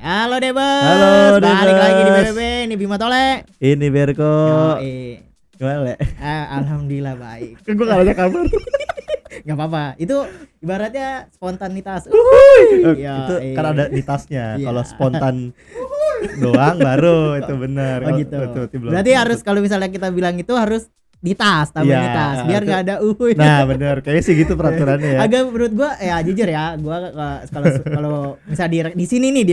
Halo Debers. Halo, Balik lagi di Debers. BBB. Ini Bima Tole. Ini Berko. Gimana Le? Alhamdulillah baik. Kan gue gak ada kabar. Gak apa-apa. Itu ibaratnya spontanitas. Itu kan ada di tasnya. Iya. Kalau spontan doang baru itu benar. Oh gitu. Berarti harus kalau misalnya kita bilang itu harus di tas, tambahin Iya, di tas biar itu- nggak ada Nah benar, kayaknya sih gitu peraturannya ya. Agak menurut gua ya jujur ya, gua kalau misalnya di sini nih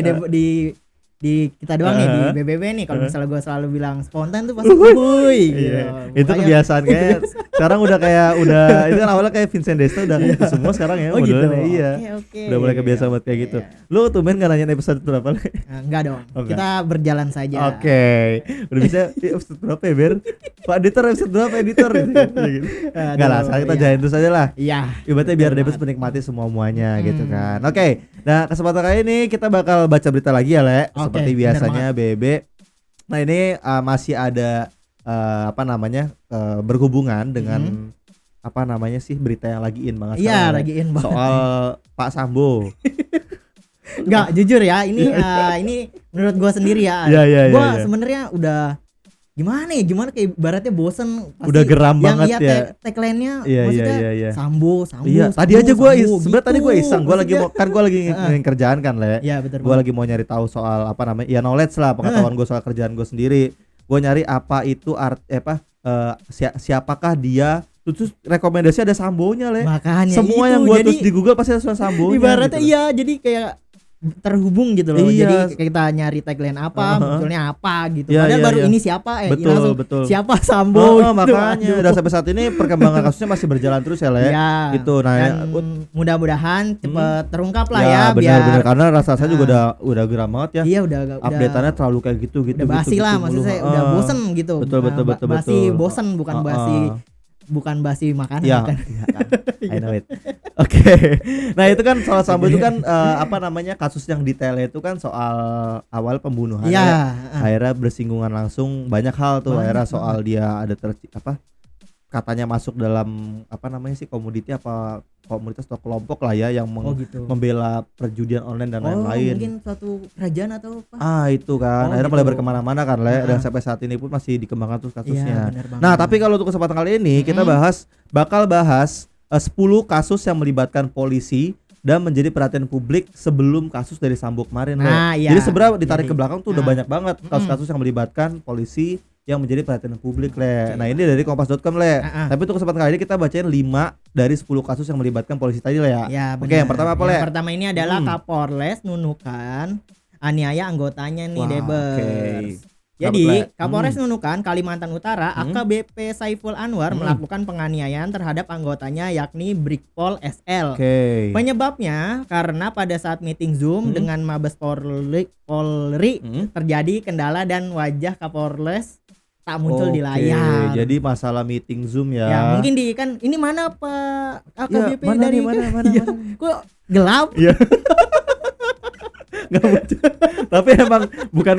di kita doang nih di BBB nih, kalau misalnya gua selalu bilang spontan tuh pasti wuih gitu. Iya, itu Makanya- kebiasaan kayak sekarang udah itu kan awalnya kayak Vincent Desta udah gitu semua sekarang ya. Oh gitu. modelnya, iya. Oke. Udah mulai kebiasaan buat kayak gitu. Iya. Lu tuh gak nanyain episode berapa Le? Enggak dong. Oh, enggak. Kita berjalan saja. Oke, udah bisa episode berapa ya Ber? Pak editor episode berapa editor? Gitu. Enggak lah, sekarang kita iya. jalanin terus aja lah. Iya. Ibaratnya biar Betul Debus banget. menikmati semuanya gitu kan. Oke, nah kesempatan kali ini kita bakal baca berita lagi ya Le. Oke, Seperti bener biasanya BB. Nah ini masih ada berhubungan dengan apa namanya sih berita yang lagi in banget Iya, sekarang, Le. lagi in banget. Soal Pak Sambo. Enggak, jujur ya, ini menurut gua sendiri ya. Iya, Gua iya. sebenarnya udah gimana kayak ibaratnya bosen pasti Udah geram banget iya, ya. Tagline-nya Iya, maksudnya iya. Sambo. Iya, tadi aja gue sebenarnya tadi gue iseng, gue lagi Maksudnya- gue lagi ngelakuin kerjaan kan Le. Iya, betul. Gue lagi mau nyari tahu soal apa namanya, ya knowledge lah, pengetahuan gue soal kerjaan gue sendiri. Gue nyari apa itu siapakah dia, terus rekomendasi ada Sambonya Le. Makanya Semua itu, yang gue jadi terus di Google pasti ada Sambonya. ibaratnya gitu. iya, jadi kayak terhubung gitu loh. Iya. Jadi kayak kita nyari tagline apa, munculnya apa gitu. Iya, Padahal iya, baru iya. ini siapa Betul, langsung betul. siapa Sambo Oh, gitu. makanya Aduh. dan sampai saat ini perkembangan kasusnya masih berjalan terus ya Le. Iya. Gitu. Nah, Dan mudah-mudahan cepet terungkap lah ya ya, benar-benar biar karena rasa-rasa juga udah geram banget ya. iya udah Update-annya terlalu kayak gitu udah basi lah, maksud saya udah bosen gitu. Betul, betul, betul, Basi betul. bosen, bukan basi makanan. Ya, bukan. iya kan. I know it. Oke. Nah, itu kan soal Sambo itu kan kasus yang detailnya itu kan soal awal pembunuhan. Iya. Akhirnya bersinggungan langsung banyak hal tuh. Banyak Akhirnya soal dia ada katanya masuk dalam komoditi komunitas atau kelompok lah ya yang Gitu. membela perjudian online dan lain-lain. Mungkin suatu kerajaan atau apa? Itu kan akhirnya gitu. mulai berkemana-mana kan Le, dan sampai saat ini pun masih dikembangkan terus Iya, kasusnya. benar banget. Nah, tapi kalau untuk kesempatan kali ini kita bakal bahas 10 kasus yang melibatkan polisi dan menjadi perhatian publik sebelum kasus dari Sambo kemarin. Nah, Le. iya. Jadi sebenarnya ditarik Jadi, ke belakang tuh udah banyak banget kasus-kasus yang melibatkan polisi yang menjadi perhatian publik Le. Nah, ini dari kompas.com Le. Tapi untuk kesempatan kali ini kita bacain 5 dari 10 kasus yang melibatkan polisi tadi Le ya. Ya, Oke, benar. yang pertama apa Le? Yang pertama ini adalah Kapolres Nunukan aniaya anggotanya nih, Wah, Debers. oke. Jadi, Dapat, Le. Kapolres Nunukan Kalimantan Utara AKBP Saiful Anwar melakukan penganiayaan terhadap anggotanya yakni Brigpol SL. Oke. Penyebabnya karena pada saat meeting Zoom dengan Mabes Polri terjadi kendala dan wajah Kapolres tak muncul di layar. Jadi masalah meeting Zoom ya. Ya, mungkin kan ini mana Pak AKBP mana dari nih, mana. Iya. Kok gelap? Iya. Nggak muncul. Tapi emang bukan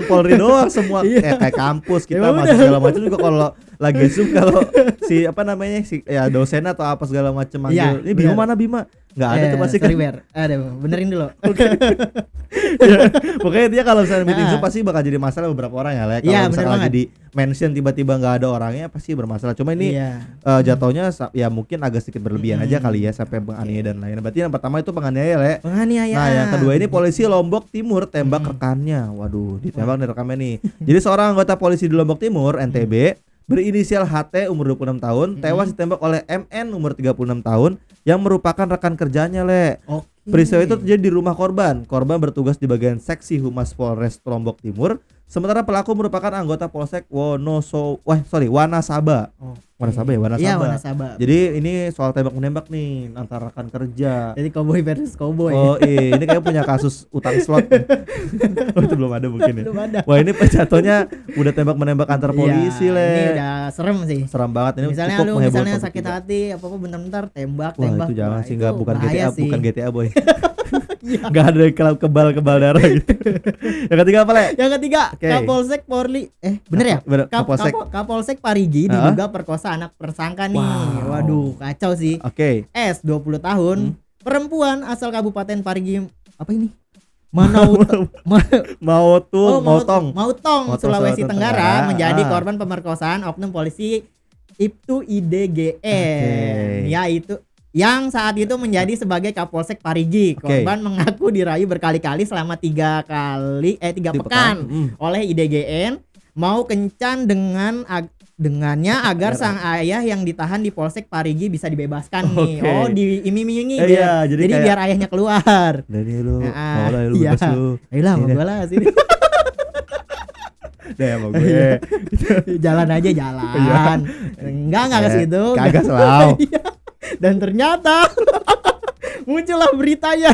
Polri doang, semua kayak kampus kita Ya masuk udah. segala macam juga kalau lagi Zoom kalau si dosen atau apa segala macam manggil. Iya, Ini Bima benar. mana Bima? Nggak ada tuh pasti kan. Sorry, Ber. Benerin dulu. Ya, pokoknya dia kalau misalnya meeting Zoom pasti bakal jadi masalah beberapa orang ya Le. Kalau Iya, misalnya bener lagi banget. di mention tiba-tiba nggak ada orangnya pasti bermasalah. Cuma ini Iya. jatuhnya ya mungkin agak sedikit berlebihan aja kali ya sampai penganiaya dan lain. Berarti yang pertama itu penganiaya Le. Penganiayaan. Nah, yang kedua ini polisi Lombok Timur tembak rekannya. Waduh, ditembak nih rekannya nih. Jadi seorang anggota polisi di Lombok Timur, NTB, berinisial HT umur 26 tahun, tewas ditembak oleh MN umur 36 tahun yang merupakan rekan kerjanya, Le. Oke. Peristiwa itu terjadi di rumah korban. Korban bertugas di bagian seksi Humas Polres Lombok Timur, sementara pelaku merupakan anggota Polsek Wanasaba. Wanasaba ya, Wanasaba. Iya, Wanasaba. Jadi ini soal tembak-menembak nih antara rekan kerja. Jadi cowboy versus cowboy. Oh iya, ini kayak punya kasus utang slot. Oh, itu belum ada mungkin ya. Belum ada. Wah, ini jatuhnya udah tembak-menembak antar polisi, Iya, Le. Ini udah serem sih. Seram banget ini. Misalnya cukup lu menghebohkan misalnya publik sakit juga. hati apa bentar-bentar tembak. Wah, itu jangan Wah, sih, enggak itu bukan bahaya GTA, sih. bukan GTA boy. Enggak ada kebal darah gitu. Yang ketiga apa, Le? Yang ketiga, Oke. Kapolsek Polri. Bener ya? Bener, Kapolsek. Kapolsek Parigi diduga perkosa anak tersangka nih. Wow. Waduh, kacau sih. Oke. S 20 tahun, perempuan asal Kabupaten Parigi. Apa ini? Mautong, Mautong, Sulawesi Tenggara menjadi Ah. korban pemerkosaan oknum polisi Ibtu IDGN, yaitu yang saat itu menjadi sebagai Kapolsek Parigi. Oke. Korban mengaku dirayu berkali-kali selama 3 pekan oleh IDGN mau kencan dengannya agar sang ayah yang ditahan di Polsek Parigi bisa dibebaskan nih. Oke. Oh, diiming-imingi Iya, jadi kayak- biar ayahnya keluar. Dari lu, Nah, mau lah lu iya. bebas lu. Ayolah mau Ini gue lah sini. Deh sama gue. Jalan aja jalan. Enggak ke situ. Kagak selalu. Iya. Dan ternyata muncullah beritanya.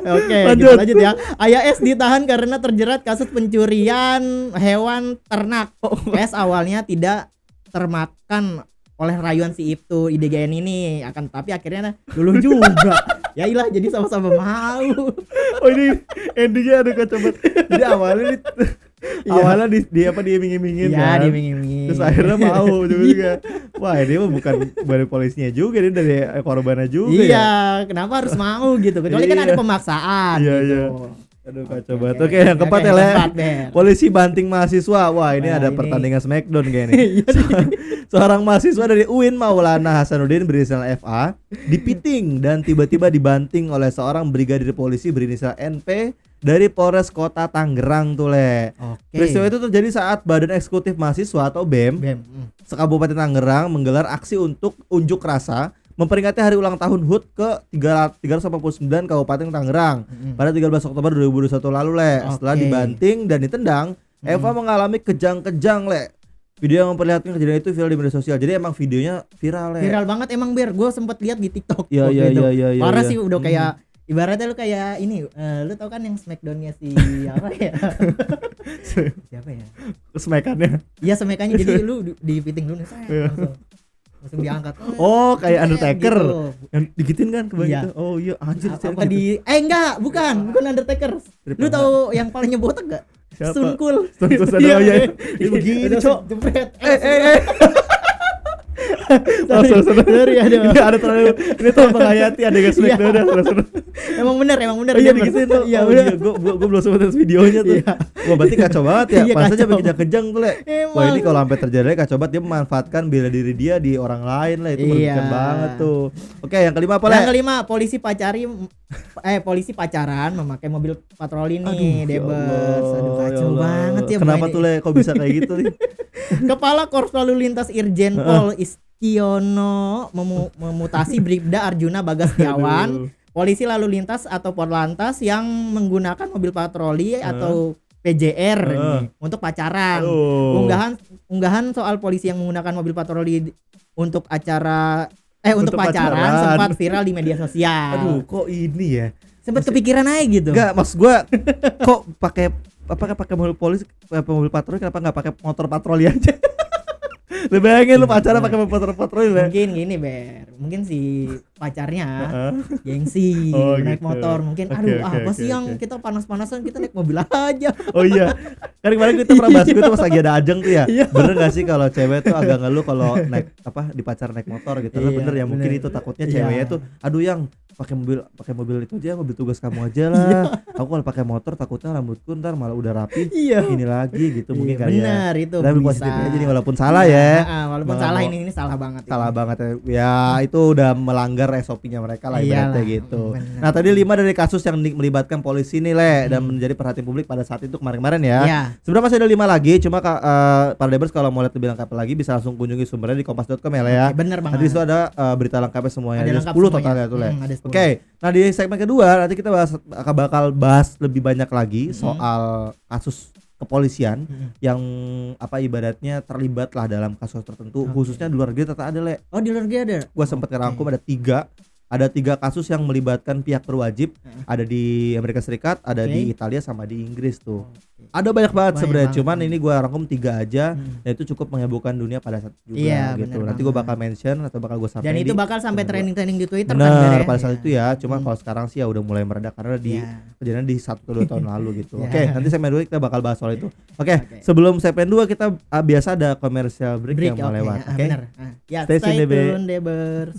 Oke, kita lanjut ya. Ayah S ditahan karena terjerat kasus pencurian hewan ternak. S awalnya tidak termakan oleh rayuan si Ibtu IDGN ini, akan tapi akhirnya luluh juga. Ya ilah, jadi sama-sama mau. Oh ini endingnya ada kacau banget. Jadi awalnya di apa diiming-imingin Iya, kan. diiming-iming. Terus akhirnya mau juga. Wah ini mah bukan dari polisinya juga, ini dari korbannya juga ya. Iya, kenapa harus mau gitu? Kecuali kan Iya. ada pemaksaan Iya, gitu. iya. Aduh kacau Oke, banget. oke. Oke, yang keempat Oke, ya, Le. keempat, Ber. Polisi banting mahasiswa. Wah, ini Wah, ada ini. pertandingan Smackdown kayak ini. Iya nih. Seorang mahasiswa dari UIN Maulana Hasanuddin berinisial FA dipiting dan tiba-tiba dibanting oleh seorang brigadir polisi berinisial NP dari Polres Kota Tangerang tuh, Le. Oke. Peristiwa itu terjadi saat Badan Eksekutif Mahasiswa atau BEM Bem. sekabupaten Tangerang menggelar aksi untuk unjuk rasa memperingati hari ulang tahun HUT ke 389 Kabupaten Tangerang pada 13 Oktober 2021 lalu, Le. Setelah Oke. dibanting dan ditendang, Eva mengalami kejang-kejang, Le. Video yang memperlihatkan kejadian itu viral di media sosial. Jadi emang videonya viral, Le. Viral banget emang, Ber. Gue sempet lihat di TikTok. Iya, waktu iya, itu. iya, iya, Parah iya. sih, udah kayak ibaratnya lu kayak ini, lu tau kan yang Smackdown-nya si apa ya? Siapa ya? Smekannya. Iya, smekannya jadi lu dipiting dulu nih, Iya. langsung diangkat. Oh, kayak Undertaker. Gitu. Yang digitin kan kebayang Iya. gitu. Oh iya, anjir. Apa di enggak, bukan Undertaker. Lu tahu yang palingnya botak gak? Siapa? Stone Cold. Stone Cold Stone, Iya, oh iya. iya. Ini begini, Udah Cok. jepret. Sorry, aduh. Ini ada terlalu ini tuh menghayati adegan Smackdown Iya. dah seru. Emang bener Oh iya digituin tuh. Iya, Oh udah. iya, gua belum sempat lihat videonya tuh. Iya. Wah, berarti kacau banget ya. Iya, Pas aja kacau. kejang-kejang tuh, Le. Emang. Wah, ini kalau sampai terjadi kacau banget, dia memanfaatkan bela diri dia di orang lain lah, itu merugikan Iya. banget tuh. Oke, yang kelima apa, Le? Yang kelima, polisi pacaran memakai mobil patroli nih, Ya Debes. Allah, Aduh, ya kacau Allah. banget ya. Kenapa Mbak tuh, ini. Le? Kok bisa kayak gitu nih? Kepala Korps Lalu Lintas Irjen Pol Istiono memutasi Bribda Arjuna Bagastiawan, Aduh. polisi lalu lintas atau Porlantas yang menggunakan mobil patroli atau PJR nih, untuk pacaran. Aduh. Unggahan soal polisi yang menggunakan mobil patroli untuk untuk Untuk pacaran pacaran. sempat viral di media sosial. Aduh, kok ini ya? Sempat kepikiran aja gitu. Enggak, maksud gua kok pakai mobil patroli, kenapa enggak pakai motor patroli aja? Lu bayangin lu pacaran pakai motor patroli, Le. Mungkin gini, Ber. Mungkin si pacarnya Heeh. gengsi Oh, naik gitu. motor. Mungkin Oke, aduh, oke, apa oke, sih yang oke. kita panas-panasan, kita naik mobil aja. Oh iya. Kan kemarin kita pernah bahas itu pas lagi ada ajang tuh ya. Iya. Bener gak sih kalau cewek tuh agak ngeluh kalau naik di pacar naik motor gitu. Kan Iya, bener ya, mungkin bener. itu takutnya Iya. ceweknya tuh aduh yang pakai mobil itu aja, mobil tugas kamu aja Iya. lah. Aku kalau pakai motor takutnya rambutku ntar malah udah rapi Iya. ini lagi gitu mungkin Iya, kali ya. bener itu Tapi bisa. positifnya aja nih walaupun salah ya. Walaupun Malah salah mau- ini salah banget. Salah banget ya. Ya itu udah melanggar SOP-nya mereka lah ibaratnya Iyalah, gitu. bener. Nah, tadi 5 dari kasus yang melibatkan polisi nih, Le, dan menjadi perhatian publik pada saat itu kemarin-kemarin ya. Iya. Sebenarnya masih ada 5 lagi, cuma para Debers kalau mau lihat lebih lengkap lagi bisa langsung kunjungi sumbernya di kompas.com ya, Le ya. Bener banget. Nanti di situ ada berita lengkapnya semuanya. Ada Ada lengkap 10 semuanya. total ya tuh, Le. Ada 10. Oke. Nah, di segmen kedua nanti kita bakal bahas lebih banyak lagi soal kasus kepolisian yang ibaratnya terlibat lah dalam kasus tertentu, khususnya di luar negeri ternyata ada, Le. Oh, di luar negeri ada. Gua sempat ngerangkum ada tiga kasus yang melibatkan pihak berwajib. Ada di Amerika Serikat, ada Oke. di Italia sama di Inggris tuh. Ada banyak banget Banyak sebenarnya, banget. cuman ini gua rangkum 3 aja dan itu cukup menghebohkan dunia pada saat itu juga Iya, gitu. bener Nanti gua banget. bakal mention atau bakal gua sampaikan. Dan itu di bakal sampai kedua. trending-trending di Twitter kan, Ber, Bener, ya? pada saat Iya. itu ya. Cuma kalau sekarang sih ya udah mulai meredah karena di Iya. kejadian di 1-2 tahun lalu gitu. Iya. Oke, nanti segmen 2 kita bakal bahas soal itu. Oke, Oke. sebelum segmen 2 kita biasa ada commercial break yang mau oke. lewat. Ah, Oke. bener. Ah, ya, Stay tune, stay Debe. tune, Debers.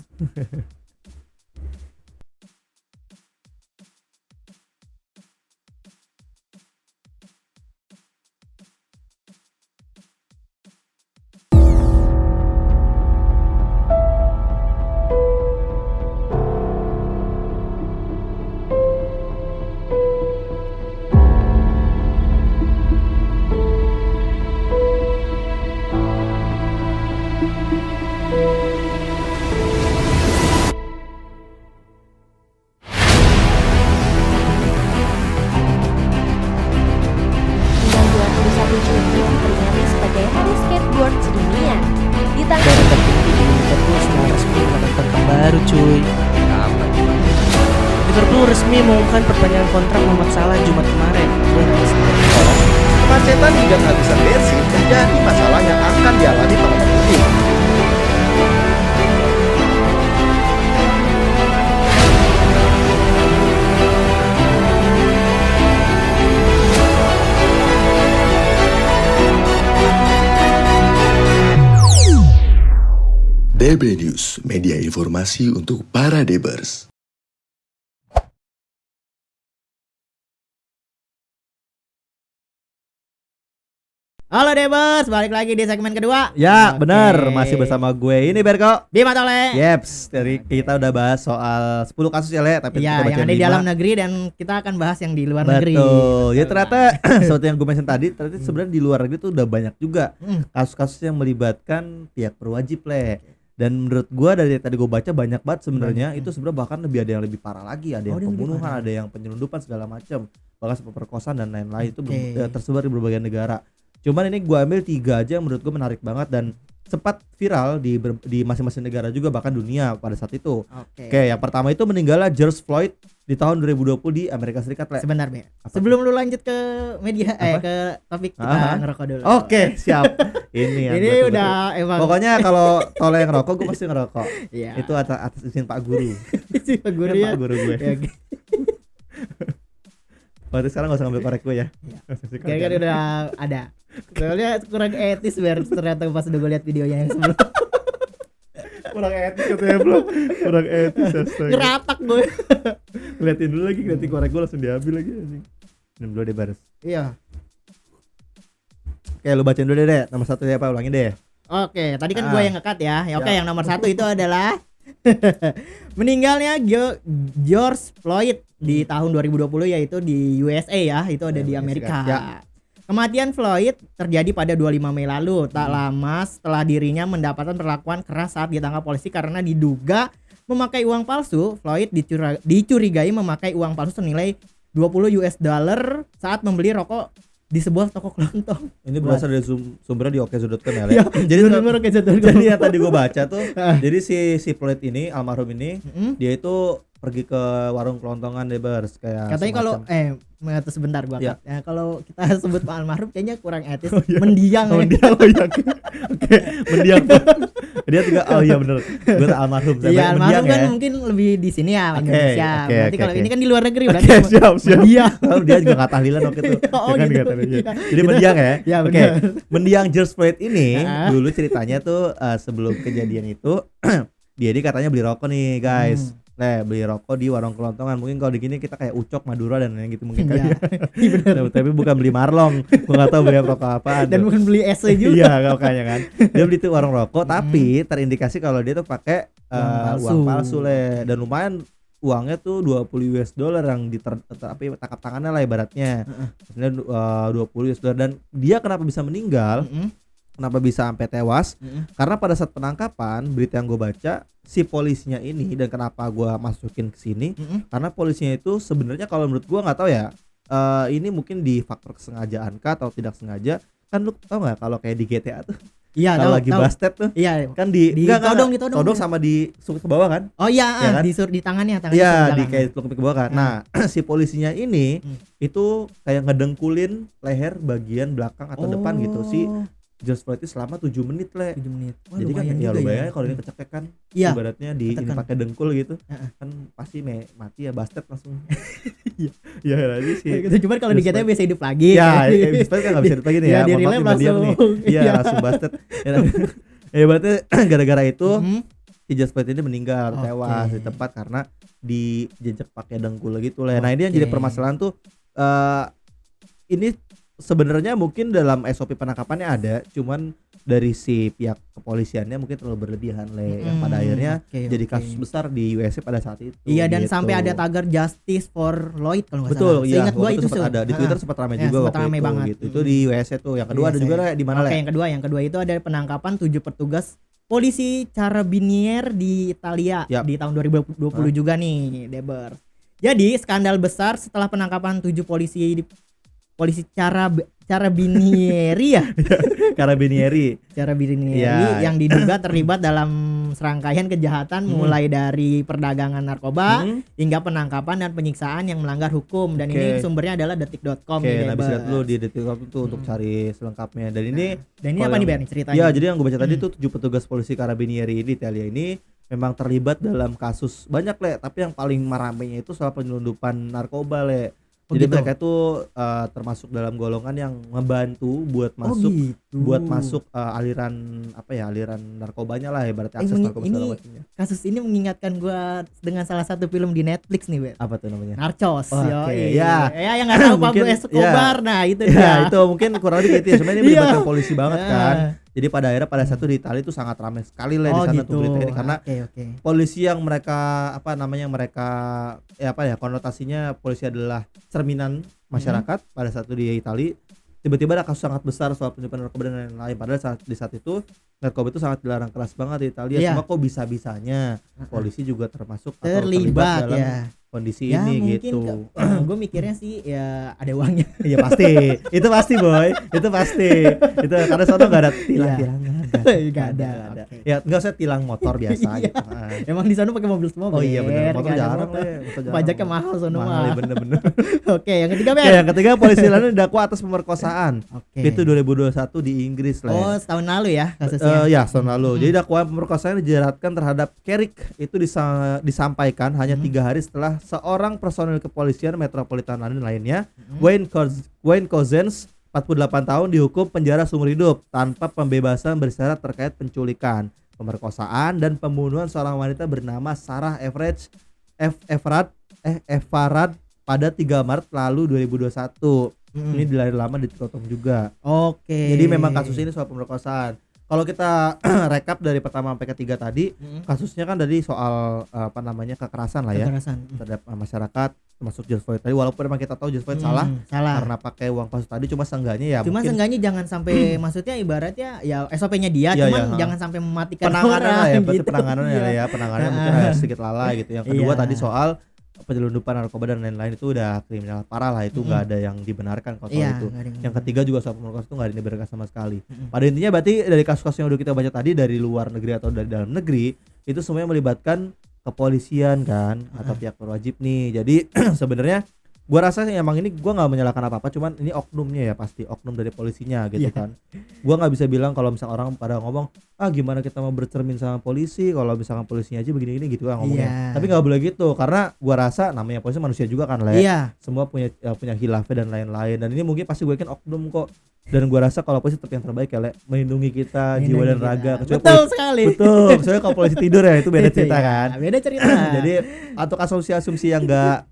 baru cuy. Kapan? Liverpool resmi mengumumkan perpanjangan kontrak Mohamed Salah Jumat kemarin. Dia nangis. Kemacetan hingga kehabisan bensin menjadi masalah yang akan dialami para pemudik. DB News, media informasi untuk para Debers. Halo Debers, balik lagi di segmen kedua. Ya, Oke. benar, masih bersama gue ini Berko. Bima Tole. Yeps, dari kita udah bahas soal 10 kasus ya, Le, tapi Iya, kita yang ada bacain di 5. dalam negeri dan kita akan bahas yang di luar negeri. Betul. Ya ternyata seperti yang gue mention tadi, ternyata sebenarnya di luar negeri tuh udah banyak juga kasus-kasus yang melibatkan pihak berwajib, Le. Dan menurut gua dari tadi gue baca banyak banget sebenarnya itu sebenarnya bahkan lebih ada yang lebih parah lagi, ada yang ada yang lebih pembunuhan, parah. ada yang penyelundupan segala macam, bahkan sampai perkosaan dan lain-lain itu Oke. tersebar di berbagai negara. Cuman ini gua ambil 3 aja yang menurut gua menarik banget dan sempat viral di masing-masing negara juga bahkan dunia pada saat itu. Oke. Oke, yang pertama itu meninggalnya George Floyd di tahun 2020 di Amerika Serikat, Le. Sebentar, Be. Apa Sebelum lu lanjut ke media Apa? ke topik kita Aha. ngerokok dulu. Oke, siap. Ini yang Ini betul-betul. udah emang Pokoknya kalau Tole yang ngerokok, gue pasti ngerokok. Iya. Itu atas izin Pak Guru. si Pak Guru Kan ya. Pak Guru gue. Ya, oke. Berarti sekarang gak usah ngambil korek gue ya. Iya. Gak usah sikat Kayaknya kan? udah ada. Soalnya kurang etis biar ternyata pas udah gue lihat videonya yang sebelum Kurang etis katanya bro. Kurang etis astaga. ngeratak gue. Liatin dulu lagi, liatin korek gue langsung diambil lagi anjing. Ini dulu deh baris. Iya. Oke, lu bacain dulu deh. Nomor 1 apa? Ulangin deh. Oke, tadi kan Ah. gue yang ngekat ya. Oke, Ya. yang nomor 1 itu adalah meninggalnya George Floyd di tahun 2020 yaitu di USA ya, itu ada Ya, di Amerika. Amerika. Ya. Kematian Floyd terjadi pada 25 Mei lalu, tak lama setelah dirinya mendapatkan perlakuan keras saat ditangkap polisi karena diduga memakai uang palsu. Floyd dicurigai memakai uang palsu senilai 20 US dollar saat membeli rokok di sebuah toko kelontong. Ini berasal dari sumbernya di okezo.com ya, Le. Ya, Jadi bener-bener kayak jatuh. jadi yang tadi gue baca tuh, jadi si Floyd ini, almarhum ini, Mm-mm. dia itu pergi ke warung kelontongan deh bers kayak Katanya kalau semacam- sebentar gua Ya. kat. Ya, kalau kita sebut Pak almarhum kayaknya kurang etis. Mendiang ya. mendiang, oh iya, oke, mendiang. Dia juga, oh iya bener, gue tak almarhum, saya Iya, mendiang almarhum kan ya. mungkin lebih di sini ya, Oke, Indonesia. oke, Berarti oke, kalau oke. ini kan di luar negeri Oke, berarti siap. mendiang. Lalu dia juga nggak tahlilan waktu itu. Oh, Ya kan gitu. nggak tahlilan. Jadi mendiang ya. Ya, Oke. bener. Mendiang George Floyd ini Ah. dulu ceritanya tuh sebelum kejadian itu dia ini katanya beli rokok nih, guys. Beli rokok di warung kelontongan. Mungkin kalau di gini kita kayak Ucok, Madura dan yang gitu mungkin kali Iya. ya. Iya, bener. Tapi bukan beli Marlong. Gua enggak tahu beli rokok apaan. Dan tuh. bukan beli SC juga. Iya, makanya kan. Dia beli tuh warung rokok tapi terindikasi kalau dia tuh pakai Uang uang palsu. palsu, Le. Dan lumayan uangnya tuh 20 US dollar yang tapi tangkap tangannya lah ibaratnya. Maksudnya 20 US dollar dan dia kenapa bisa meninggal? Mm-mm. Kenapa bisa sampai tewas? Mm-mm. Karena pada saat penangkapan, berita yang gue baca, si polisinya ini dan kenapa gue masukin ke sini? Mm-mm. Karena polisinya itu sebenarnya kalau menurut gue nggak tahu ya, ini mungkin di faktor kesengajaan kah atau tidak sengaja. Kan lu tau nggak kalau kayak di GTA tuh, Iya, kalau tahu, lagi tahu. busted tuh, Iya. kan di Ditodong, nggak, ditodong. sama di ke bawah kan? Oh iya, Ya kan? di tangannya Iya, di di belakang. kayak peluk ke bawah kan. Nah, si polisinya ini Hmm. itu kayak ngedengkulin leher bagian belakang atau depan gitu si Oh, George Floyd itu selama 7 menit, Le. 7 menit. Wah, Jadi kan lumayan ya juga lu bayangin kalau ini kecekek kan, Iya. ibaratnya di ini Ketekan. pakai dengkul gitu, Heeh. kan pasti mati ya, busted langsung. Iya lagi sih. Gitu, cuman kalau di George GTA bisa hidup lagi. Ya, George Floyd kan nggak bisa hidup lagi nih Ya, ya. di Mohon maaf relay nih, Mbak Dian nih. langsung. Iya, Iya. langsung busted. Ya berarti gara-gara itu Mhm. si George Floyd ini meninggal, Oke. tewas di tempat karena dijejek pakai dengkul gitu lah. Nah, ini yang jadi Oke. permasalahan tuh ini sebenarnya mungkin dalam SOP penangkapannya ada, cuman dari si pihak kepolisiannya mungkin terlalu berlebihan, Le, yang pada akhirnya Oke, jadi oke. kasus besar di USA pada saat itu. Iya, dan gitu. sampai ada tagar Justice for Lloyd kalau nggak Betul, salah. iya. Seingat gua Waktu itu sempat ada di Twitter sempat ramai Ya, juga sempat waktu ramai itu banget. gitu. Itu di USA tuh. Yang kedua ada USA. juga lah di mana Oke, lah? yang kedua itu ada penangkapan 7 petugas polisi Carabinieri di Italia Yap. di tahun 2020 juga nih, Deber. Jadi skandal besar setelah penangkapan 7 polisi polisi Carabinieri ya, Carabinieri. Carabinieri Iya. yang diduga terlibat dalam serangkaian kejahatan mulai dari perdagangan narkoba hingga penangkapan dan penyiksaan yang melanggar hukum, dan ini Oke. sumbernya adalah detik.com. Oke, nih, nah bisa lihat Bebas. dulu di detik.com itu untuk cari selengkapnya. Dan ini Dan ini kalau apa nih yang- Ber ceritanya? ya, jadi yang gue baca tadi tuh 7 petugas polisi Carabinieri di Italia ini memang terlibat dalam kasus banyak Le, tapi yang paling maramenya itu soal penyelundupan narkoba Le. Oh, Jadi gitu? mereka itu termasuk dalam golongan yang membantu buat Oh, masuk gitu. buat masuk aliran apa ya, aliran narkobanya lah, ibaratnya akses Ini- narkoba ini- segala macamnya. Kasus ini mengingatkan gua dengan salah satu film di Netflix nih, Ber. Apa tuh namanya? Narcos. Oke, yoi. ya. Yang enggak tahu Pablo Mungkin, Escobar. Nah, itu Ya, dia. itu mungkin kurang lebih gitu ya. Sebenarnya ini Iya. melibatkan polisi banget kan. Ah. Jadi pada akhirnya pada satu di Italia itu sangat ramai sekali lah di Oh, sana gitu. tuh berita ini, karena Oke. polisi yang mereka apa namanya mereka ya apa ya konotasinya polisi adalah cerminan masyarakat pada saat itu di Italia. Tiba-tiba ada kasus sangat besar soal penyelundupan narkoba dan lain-lain, padahal di saat itu narkoba itu sangat dilarang keras banget di Italia. Iya. Cuma kok bisa-bisanya polisi juga termasuk atau Terlibat dalam ya. kondisi Ya ini mungkin gitu. gue mikirnya sih ya ada uangnya. Iya pasti, itu pasti boy, itu pasti, itu karena sono nggak ada tilang-tilangan, Nggak ada, ada. oke. Ya nggak usah tilang motor biasa Iya. gitu. Ah. Emang di sana pakai mobil semua. Oh iya Ber. benar, motor Nggak ada jarang motor. deh, motor jarang. Pajaknya mahal sono mahal, mah. ya, bener-bener. Oke, yang ketiga Ber. Oke, yang ketiga polisi lainnya didakwa atas pemerkosaan. Oke. Itu 2021 di Inggris lah. Oh, Ya. setahun lalu ya kasusnya. Ya tahun lalu. Jadi dakwaan pemerkosaan dijeratkan terhadap Kerik itu disampaikan hanya 3 hari setelah seorang personil kepolisian Metropolitan London lainnya, Wayne Couzens, 48 tahun, dihukum penjara seumur hidup tanpa pembebasan bersyarat terkait penculikan, pemerkosaan dan pembunuhan seorang wanita bernama Sarah Everard pada 3 Maret lalu 2021. Ini dilayar lama di TikTok juga. Oke. Jadi memang kasus ini soal pemerkosaan. Kalau kita rekap dari pertama sampai ketiga tadi, kasusnya kan dari soal apa namanya kekerasan lah ya Kekerasan. terhadap masyarakat, termasuk George Floyd tadi. Walaupun memang kita tahu George Floyd salah karena pakai uang palsu tadi, cuma seenggaknya ya Cuma mungkin seenggaknya jangan sampai maksudnya ibaratnya ya SOP-nya dia, Iya, cuman iya, jangan sampai mematikan penanganan lah ya, orang berarti gitu. penanganannya Iya. ya, penanganannya mungkin agak sedikit lalai gitu. Yang kedua Iya. tadi soal penyelundupan narkoba dan lain-lain itu udah kriminal parah lah, itu nggak ada yang dibenarkan kalau soal Iya, itu. nggak ada yang Yang ketiga juga soal pemerkosaan itu nggak ada yang dibenarkan sama sekali. Pada intinya berarti dari kasus-kasus yang udah kita baca tadi dari luar negeri atau dari dalam negeri itu semuanya melibatkan kepolisian kan atau pihak berwajib nih. Jadi sebenarnya gua rasa sih emang ini gua nggak menyalahkan apa-apa, cuman ini oknumnya ya, pasti oknum dari polisinya gitu Iya. kan. Gua nggak bisa bilang kalau misalnya orang pada ngomong gimana kita mau bercermin sama polisi kalau misalkan polisinya aja begini-gini gitu kan ngomongnya. Iya. Tapi nggak boleh gitu, karena gua rasa namanya polisi manusia juga kan lah ya. Iya. Semua punya khilafah dan lain-lain, dan ini mungkin pasti gue yakin oknum kok. Dan gua rasa kalau polisi tetap yang terbaik ya Le, melindungi kita jiwa dan raga. Kecuali Betul sekali. betul, soalnya kalau polisi tidur ya itu beda cerita Iya, kan. Beda cerita. Jadi untuk asumsi-asumsi yang enggak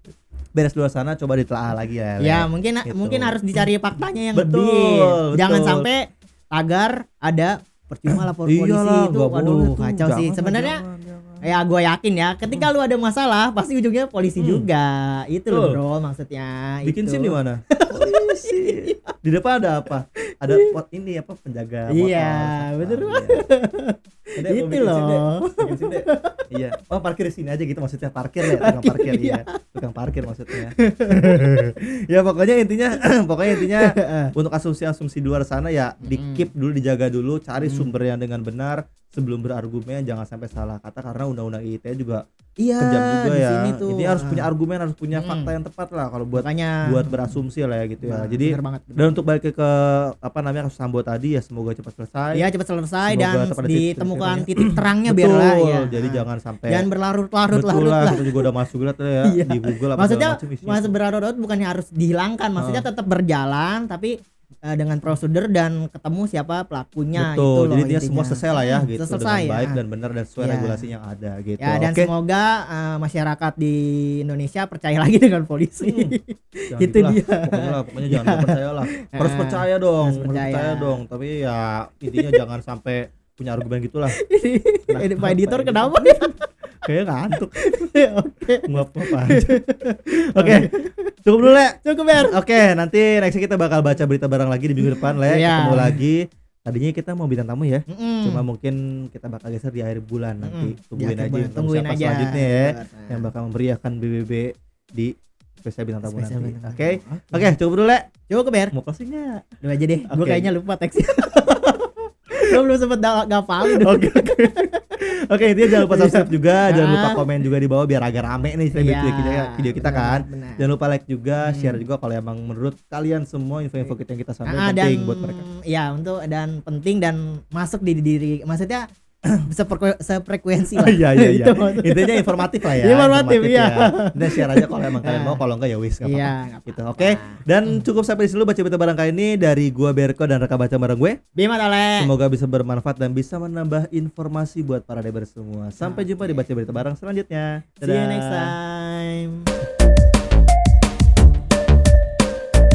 beres di luar sana coba ditelaah lagi ya Le. ya mungkin Gitu. mungkin harus dicari faktanya yang Betul, lebih. Jangan betul. sampai tagar ada percuma lapor polisi Iyalah, itu. nggak boleh Waduh, tuh. kacau sih. Jangan, Sebenarnya jangan. ya gue yakin ya ketika lu ada masalah pasti ujungnya polisi juga. Itu loh Betul. bro maksudnya. Bikin itu. SIM di mana? Polisi. Di depan ada apa? Ada pot ini apa penjaga motor. Iya, bener banget. Itu loh. Iya. Oh, parkir di sini aja gitu maksudnya, parkir ya, tukang parkir iya. Tukang parkir maksudnya. Ya pokoknya intinya untuk asumsi-asumsi di luar sana ya di-keep dulu, dijaga dulu, cari sumber yang dengan benar sebelum berargumen, jangan sampai salah kata karena undang-undang ITE juga Iya, kejam juga di ya. sini tuh. Ini harus punya argumen, harus punya fakta yang tepat lah kalau buat Makanya berasumsi lah ya gitu ya. Nah, Jadi bener banget, bener. dan untuk balik ke apa namanya kasus Sambo tadi ya, semoga cepat selesai. Iya cepat selesai Semoga dan tepat ada ditemukan titik-titiknya. titik terangnya Betul, biar lah ya. jadi jangan sampai Jangan berlarut-larut betul lah. kita juga udah masuk lihat ya Iya. di Google apa Maksudnya segala macam isinya. masa berlarut-larut bukannya harus dihilangkan, maksudnya tetap berjalan tapi dengan prosedur dan ketemu siapa pelakunya. Betul, itu loh jadi dia intinya. semua selesai lah ya gitu, selesai, dengan baik ya. dan benar dan sesuai Ya. regulasi yang ada gitu. Ya dan Oke. semoga masyarakat di Indonesia percaya lagi dengan polisi. Jangan itu gitulah, dia. pokoknya jangan nggak percaya lah. Harus percaya dong, harus percaya. Tapi ya intinya jangan sampai punya argumen gitulah. Ini Pak Editor kenapa? Kayaknya ngantuk. Oke. Ngapa aja. Oke. Cukup dulu, Le. Cukup Ber. Oke, nanti next kita bakal baca berita barang lagi di minggu depan, Le. Iya. Ketemu lagi. Tadinya kita mau bintang tamu ya. Mm-mm. Cuma mungkin kita bakal geser di akhir bulan nanti. Di Tungguin akhir aja bulan, untuk tungguin siapa aja. selanjutnya ya Betul. yang bakal memeriahkan BBB di spesial bintang tamu Spesial nanti. bintang Oke. tamu. Oke, cukup dulu, Le. Cukup Ber. Mau closing enggak? Dua aja deh. Gue Oke. kayaknya lupa teksnya. Gue belum sempet ngapalin. Oke. Oke, intinya jangan lupa subscribe juga, jangan lupa Ah. komen juga di bawah biar agak rame nih Iya, video kita kan. benar. Jangan lupa like juga, share juga kalau emang menurut kalian semua info-info kita yang kita sampaikan dan penting buat mereka. ya untuk dan penting dan masuk di diri maksudnya sefrekuensi lah. Iya. Itu maksudnya. Intinya informatif lah ya. Informatif, iya. ya. Dan share aja kalau emang kalian mau, kalau enggak ya wis enggak Iya, apa-apa. nggak Gitu. apa-apa. Oke. Dan cukup sampai di sini dulu baca berita barang kali ini dari gua Berko dan rekan baca bareng gue. Bima Tole. Semoga bisa bermanfaat dan bisa menambah informasi buat para deber semua. Sampai jumpa di baca berita bareng selanjutnya. See you next time.